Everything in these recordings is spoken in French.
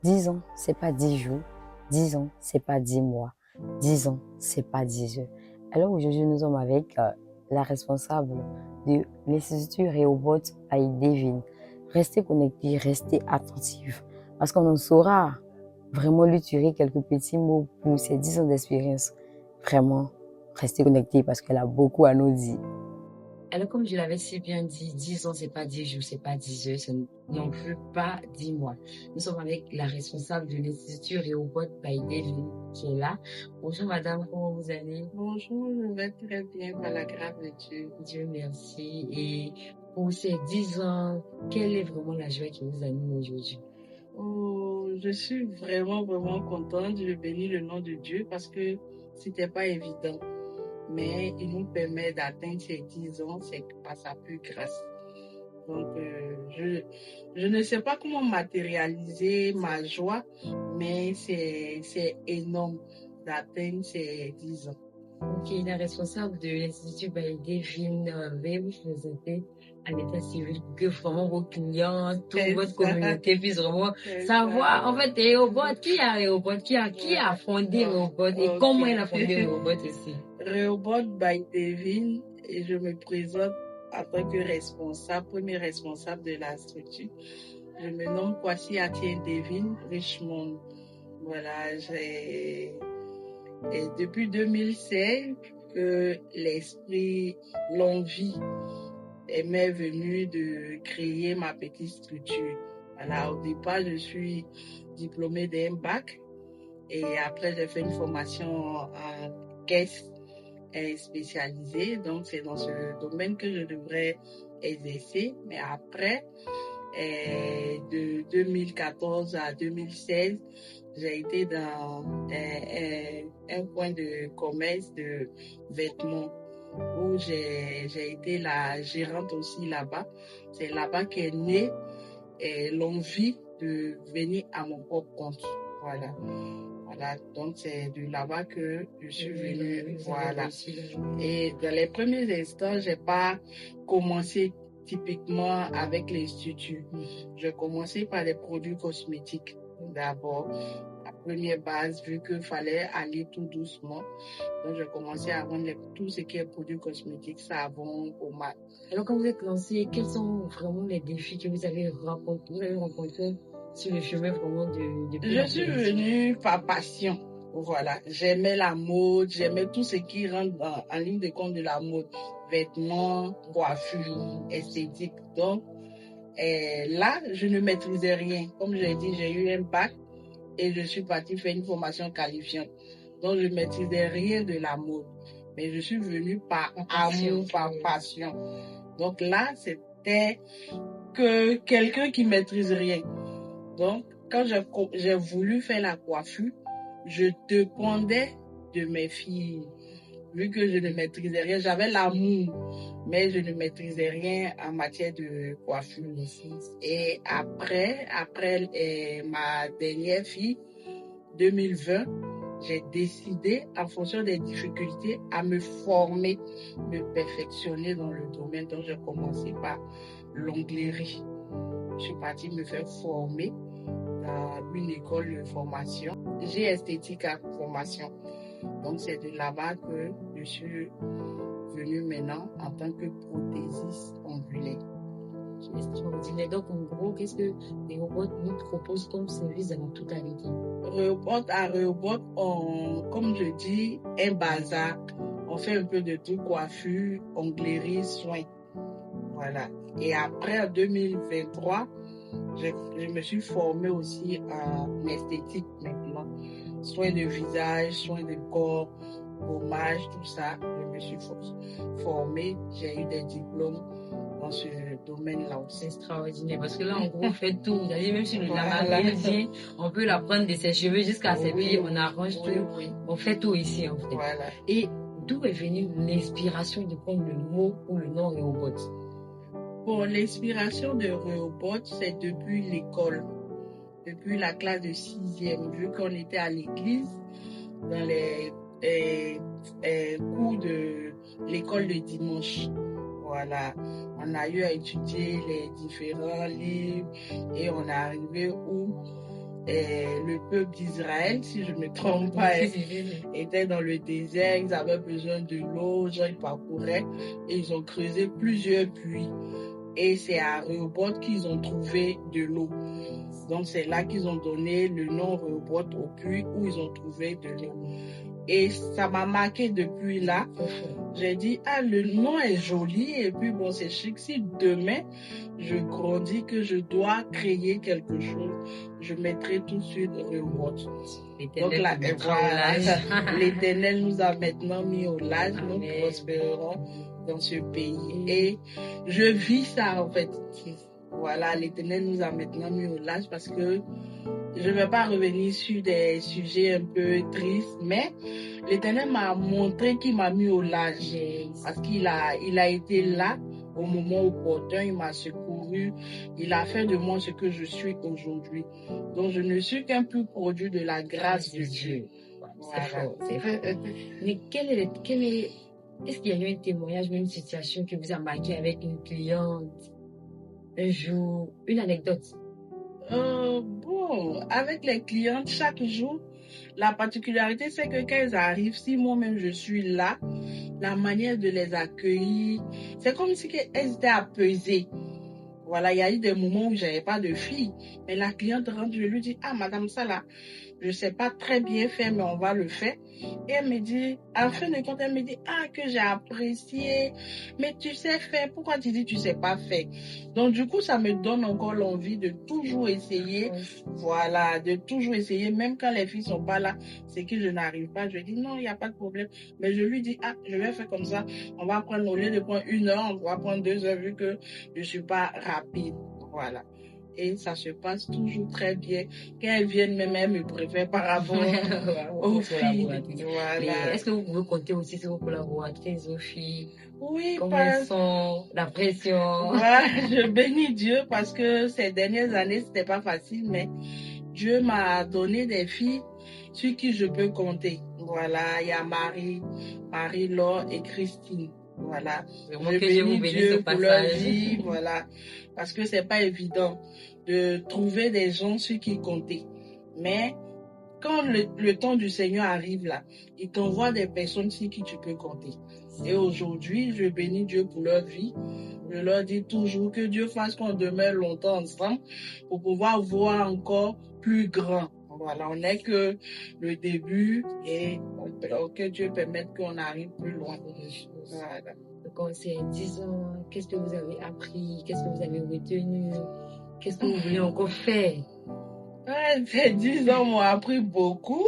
10 ans, c'est pas 10 jours. 10 ans, c'est pas 10 mois. 10 ans, c'est pas 10 heures. Alors aujourd'hui, nous sommes avec la responsable de l'Institut Rehoboth by Devin. Restez connectés, restez attentifs, parce qu'on en saura vraiment lui tirer quelques petits mots pour ses 10 ans d'expérience. Vraiment, restez connectés parce qu'elle a beaucoup à nous dire. Alors, comme je l'avais si bien dit, 10 ans, c'est pas 10 jours, c'est pas 10 heures, c'est non plus pas 10 mois. Nous sommes avec la responsable de l'Institut Rehoboth by Devin qui est là. Bonjour madame, comment vous allez? Bonjour, je vais très bien par la grâce de Dieu. Dieu merci. Et pour ces 10 ans, quelle est vraiment la joie qui vous anime aujourd'hui? Oh, je suis vraiment contente. Je bénis le nom de Dieu parce que c'était pas évident. Mais il nous permet d'atteindre ces 10 ans, c'est par sa pure grâce. Donc, je ne sais pas comment matérialiser ma joie, mais c'est énorme d'atteindre ces 10 ans. Ok, la responsable de l'Institut by Devin, veuillez vous présenter à l'état civil pour que vraiment vos clients, toute votre communauté puisse vraiment savoir, en fait, Rehoboth, qui a Rehoboth, qui a fondé Rehoboth et comment il a fondé Rehoboth aussi. Rehoboth by Devin, et je me présente en tant que premier responsable de la structure. Je me nomme Kwasi Atienne Devin Richmond. Voilà, et depuis 2016 que l'esprit, l'envie m'est venu de créer ma petite structure. Voilà, au départ, je suis diplômée d'un bac et après, j'ai fait une formation en caisse spécialisée. Donc, c'est dans ce domaine que je devrais exercer. Mais après, de 2014 à 2016, j'ai été dans un point de commerce de vêtements où j'ai été la gérante aussi là-bas. C'est là-bas qu'est née l'envie de venir à mon propre compte. Voilà. Donc c'est de là-bas que je suis venue. Voilà. Et dans les premiers instants, j'ai pas commencé typiquement avec l'Institut. Je commençais par les produits cosmétiques d'abord. La première base, vu qu'il fallait aller tout doucement. Donc, je commençais à vendre tout ce qui est produits cosmétiques, savon, pommade. Alors, quand vous êtes lancé, quels sont vraiment les défis que vous avez rencontrés sur le chemin vraiment de Je suis venue par passion. Voilà. J'aimais la mode, j'aimais tout ce qui rentre en ligne de compte de la mode. Vêtements, coiffure, esthétique. Donc, là, je ne maîtrisais rien. Comme je l'ai dit, j'ai eu un bac et je suis partie faire une formation qualifiante. Donc, je ne maîtrisais rien de la mode. Mais je suis venue par amour, par passion. Donc là, c'était que quelqu'un qui maîtrise rien. Donc, quand j'ai voulu faire la coiffure, je dépendais de mes filles. Vu que je ne maîtrisais rien, j'avais l'amour, mais je ne maîtrisais rien en matière de coiffure. Et après ma dernière fille, 2020, j'ai décidé, en fonction des difficultés, à me former, me perfectionner dans le domaine. Donc, j'ai commencé par l'onglerie. Je suis partie me faire former dans une école de formation. J'ai esthétique à formation. Donc, c'est de là-bas que je suis venue maintenant en tant que prothésiste ongulaire. C'est extraordinaire. Donc, en gros, qu'est-ce que Rehoboth nous propose comme service dans la totalité? À Rehoboth, comme je dis, un bazar. On fait un peu de tout, coiffure, onglerie, soins. Voilà. Et après, en 2023, je me suis formée aussi en esthétique maintenant. Soins de visage, soins de corps, gommage, tout ça. Je me suis formée. J'ai eu des diplômes dans ce domaine-là aussi. C'est extraordinaire parce que là, en gros, on fait tout. Même si la mariée vient, on peut la prendre de ses cheveux jusqu'à ses pieds, on arrange tout. Oui. On fait tout ici, en fait. Voilà. Et d'où est venue l'inspiration de prendre le mot ou le nom Rehoboth? Bon, l'inspiration de Rehoboth, c'est depuis l'école, depuis la classe de 6e, vu qu'on était à l'église, dans les cours de l'école de dimanche. Voilà, on a eu à étudier les différents livres et on est arrivé où le peuple d'Israël, si je ne me trompe pas, était dans le désert, ils avaient besoin de l'eau, genre ils parcouraient et ils ont creusé plusieurs puits. Et c'est à Rehoboth qu'ils ont trouvé de l'eau. Donc c'est là qu'ils ont donné le nom Rehoboth au puits où ils ont trouvé de l'eau. Et ça m'a marqué depuis là. J'ai dit, le nom est joli et puis bon, c'est chic. Si demain, je grandis, que je dois créer quelque chose, je mettrai tout de suite Rehoboth. Donc là, voilà, l'Éternel nous a maintenant mis au large, nous prospérerons dans ce pays. Et je vis ça en fait. Voilà, l'Éternel nous a maintenant mis au large parce que je ne vais pas revenir sur des sujets un peu tristes, mais l'Éternel m'a montré qu'il m'a mis au large. Parce qu'il a été là au moment opportun, il m'a secouru, il a fait de moi ce que je suis aujourd'hui. Donc je ne suis qu'un plus produit de la grâce de Dieu. Voilà. C'est fort. Mais est-ce qu'il y a eu un témoignage, même une situation qui vous a marqué avec une cliente un jour, une anecdote? Bon, avec les clientes, chaque jour, la particularité, c'est que quand elles arrivent, si moi-même je suis là, la manière de les accueillir, c'est comme si elles étaient apaisées. Voilà, il y a eu des moments où j'avais pas de fille, mais la cliente rentre, je lui dis, madame, ça là, je sais pas très bien faire, mais on va le faire. Et elle me dit, en fin de compte, elle me dit, que j'ai apprécié, mais tu sais faire, pourquoi tu dis tu sais pas faire? Donc, du coup, ça me donne encore l'envie de toujours essayer, voilà, de toujours essayer, même quand les filles sont pas là, c'est que je n'arrive pas, je dis, non, il n'y a pas de problème, mais je lui dis, je vais faire comme ça, on va prendre, au lieu de prendre 1 heure, on va prendre 2 heures, vu que je suis pas rapide, voilà. Et ça se passe toujours très bien. Quand elles viennent, même elles me préfèrent par rapport aux filles. Voilà. Mais est-ce que vous pouvez compter aussi sur vos collaboratrices, aux filles? Oui, comment elles sont, la pression? Voilà, je bénis Dieu parce que ces dernières années, c'était pas facile, mais Dieu m'a donné des filles sur qui je peux compter. Voilà, il y a Marie-Laure et Christine. Voilà. Je bénis Dieu pour leur vie, voilà. Parce que c'est pas évident de trouver des gens sur qui compter. Mais quand le temps du Seigneur arrive là, il t'envoie des personnes sur qui tu peux compter. Et aujourd'hui, je bénis Dieu pour leur vie. Je leur dis toujours que Dieu fasse qu'on demeure longtemps ensemble pour pouvoir voir encore plus grand. Voilà, on n'est que le début et que Dieu permette qu'on arrive plus loin. Voilà. Donc, c'est 10 ans, qu'est-ce que vous avez appris? Qu'est-ce que vous avez retenu? Qu'est-ce que vous voulez encore faire? Ces 10 ans m'ont appris beaucoup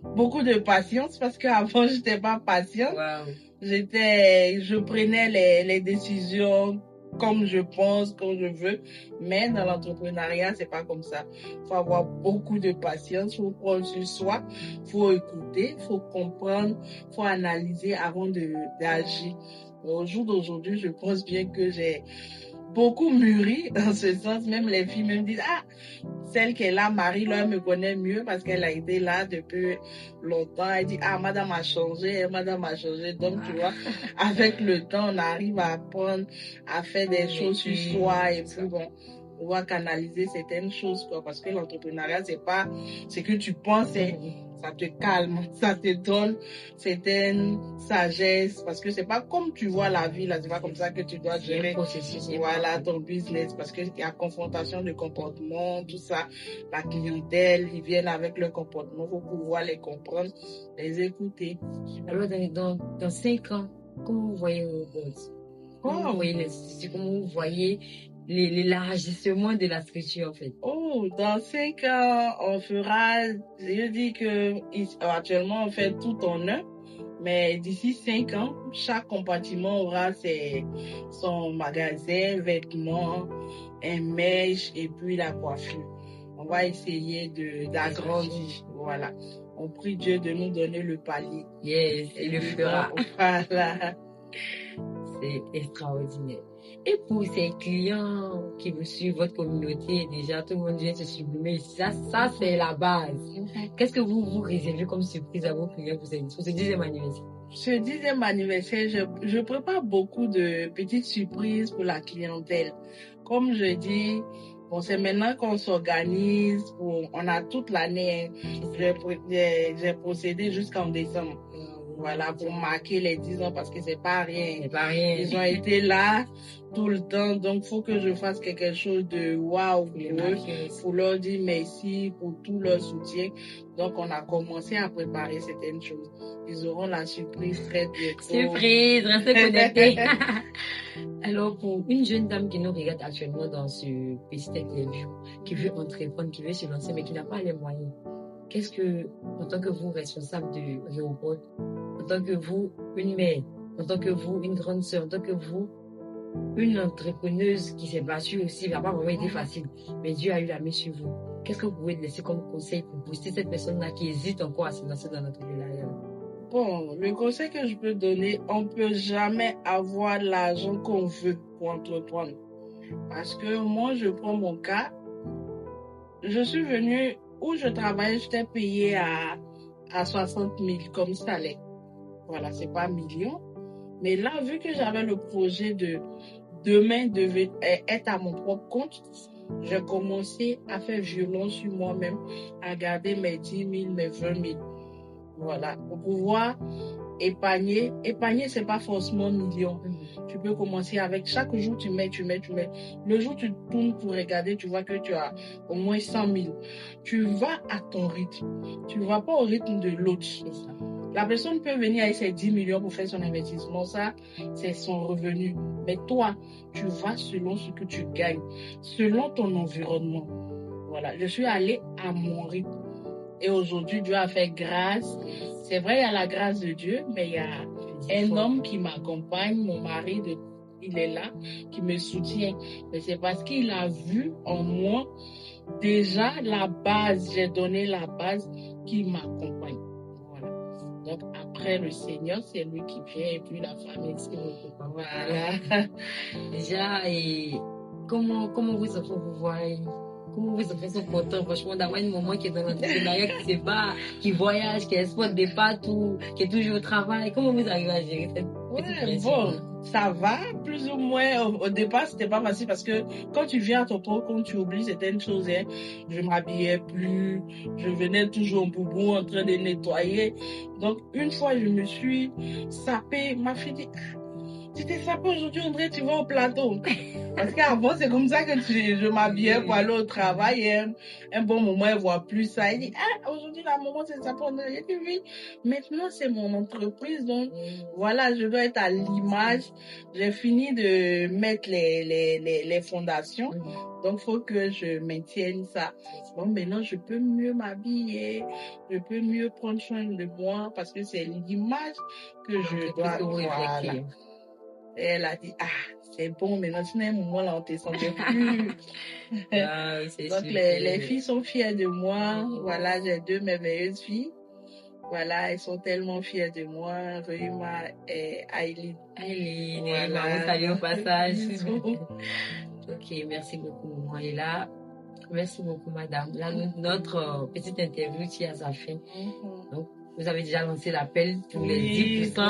de patience parce qu'avant, je n'étais pas patiente. Wow. Je prenais les décisions comme je pense, comme je veux. Mais dans l'entrepreneuriat, c'est pas comme ça. Il faut avoir beaucoup de patience, il faut prendre sur soi, il faut écouter, il faut comprendre, il faut analyser avant d'agir. Au jour d'aujourd'hui, je pense bien que j'ai beaucoup mûri dans ce sens. Même les filles me disent, celle qui est là, Marie-Laure, elle me connaît mieux parce qu'elle a été là depuis longtemps. Elle dit, madame a changé, madame a changé. Donc, tu vois, avec le temps, on arrive à apprendre à faire des choses sur soi et puis bon, on va canaliser certaines choses, quoi, parce que l'entrepreneuriat, c'est pas ce que tu penses, ça te calme, ça te donne certaine sagesse, parce que c'est pas comme tu vois la vie, là, c'est pas comme ça que tu dois gérer, voilà, ton business, parce qu'il y a confrontation de comportement, tout ça, la clientèle, ils viennent avec leur comportement, il faut pouvoir les comprendre, les écouter. Alors, dans 5 ans, comment vous voyez Rehoboth? Comment vous voyez l'institut? Comment vous voyez l'élargissement de la structure, en fait? Dans 5 ans, on fera, je dis que actuellement, on fait tout en un, mais d'ici 5 ans, chaque compartiment aura son magasin, vêtements, un mèche et puis la coiffure. On va essayer d'agrandir, voilà. On prie Dieu de nous donner le palier. Yes, il le fera. Voilà. C'est extraordinaire. Et pour ces clients qui vous suivent, votre communauté, déjà, tout le monde vient se sublimer. Ça c'est la base. Qu'est-ce que vous réservez comme surprise à vos clients pour ce 10e anniversaire? Ce 10e anniversaire, je prépare beaucoup de petites surprises pour la clientèle. Comme je dis, Bon, c'est maintenant qu'on s'organise, on a toute l'année, j'ai procédé jusqu'en décembre. Voilà, pour marquer les 10 ans parce que c'est pas rien. C'est pas rien. Ils ont été là tout le temps, donc faut que je fasse quelque chose de waouh pour eux, pour leur dire merci pour tout leur soutien. Donc on a commencé à préparer certaines choses. Ils auront la surprise très bientôt. Surprise, restez connectés. Alors pour une jeune dame qui nous regarde actuellement dans ce petit interview, qui veut entreprendre, qui veut se lancer mais qui n'a pas les moyens, qu'est-ce que, en tant que vous responsable de Rehoboth, en tant que vous une mère, en tant que vous une grande sœur, en tant que vous une entrepreneuse qui s'est battue aussi, ça n'a pas vraiment été facile, mais Dieu a eu la main sur vous. Qu'est-ce que vous pouvez laisser comme conseil pour booster cette personne-là qui hésite encore à se lancer dans l'entrepreneuriat? Bon, le conseil que je peux donner, on ne peut jamais avoir l'argent qu'on veut pour entreprendre. Parce que moi, je prends mon cas, je suis venue où je travaillais, j'étais payée à 60 000 comme salaire. Voilà, c'est pas million. Mais là, vu que j'avais le projet de demain devait être à mon propre compte, j'ai commencé à faire violence sur moi-même, à garder mes 10 000, mes 20 000. Voilà, pour pouvoir épargner. Épargner, c'est pas forcément million. Tu peux commencer avec chaque jour, tu mets. Le jour où tu tournes pour regarder, tu vois que tu as au moins 100 000. Tu vas à ton rythme. Tu ne vas pas au rythme de l'autre. La personne peut venir avec ses 10 millions pour faire son investissement. Ça, c'est son revenu. Mais toi, tu vas selon ce que tu gagnes, selon ton environnement. Voilà, je suis allée à mon rythme. Et aujourd'hui, Dieu a fait grâce. C'est vrai, il y a la grâce de Dieu, mais il y a un homme qui m'accompagne, mon mari, il est là, qui me soutient. Mais c'est parce qu'il a vu en moi déjà la base. J'ai donné la base qui m'accompagne. Voilà. Donc après le Seigneur, c'est lui qui vient et puis la famille. Voilà. Déjà, et comment vous enfants vous voyez? Comment vos enfants sont contents, franchement, d'avoir une maman qui est dans l'entrepreneuriat, qui se bat, qui voyage, qui exporte des partout, qui est toujours au travail. Comment vous arrivez à gérer cette petite pression? Bon, ça va, plus ou moins. Au départ, c'était pas facile parce que quand tu viens à ton propre compte, tu oublies certaines choses. Hein. Je m'habillais plus, je venais toujours en boubou en train de nettoyer. Donc, une fois, je me suis sapée. Ma fille dit, tu t'es sapée aujourd'hui, André, tu vas au plateau. Parce qu'avant, c'est comme ça que je m'habillais pour aller au travail. Et un bon moment, elle voit plus ça. Elle dit, ah, aujourd'hui, la maman, c'est sapée, André. J'ai dit, oui, maintenant, c'est mon entreprise. Donc, voilà, je dois être à l'image. J'ai fini de mettre les fondations. Donc, il faut que je maintienne ça. Bon, maintenant, je peux mieux m'habiller. Je peux mieux prendre soin de moi parce que c'est l'image que je dois. Voilà. Et elle a dit, ah, c'est bon, maintenant, c'est un moment là, on ne te sentait plus. Ah, donc, les filles sont fières de moi. Voilà, j'ai 2 merveilleuses filles. Voilà, elles sont tellement fières de moi. Rima et Aileen. Aileen, voilà. Vous saluez au passage. Ok, merci beaucoup, maman. Et là, merci beaucoup, madame. Là, notre petite interview tire à sa fin. Donc, vous avez déjà lancé l'appel pour les 10%,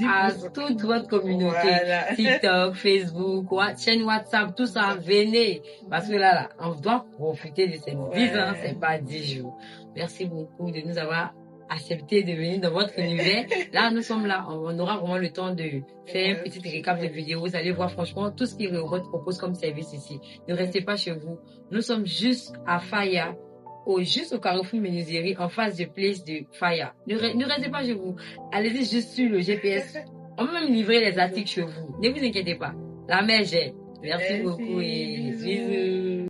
à toute votre communauté. Voilà. TikTok, Facebook, chaîne WhatsApp, tout ça, venez. Parce que là, on doit profiter de ces 10 ans, c'est pas 10 jours. Merci beaucoup de nous avoir accepté de venir dans votre univers. Là, nous sommes là. On aura vraiment le temps de faire un petit récap de vidéo. Vous allez voir franchement tout ce qu'il propose comme service ici. Ne restez pas chez vous. Nous sommes juste à Faya, juste au carrefour Menuiserie, en face de Place de Faya. Ne restez pas chez vous. Allez-y juste sur le GPS. On peut même livrer les articles chez vous. Ne vous inquiétez pas. La mère gère. Merci beaucoup et bisous.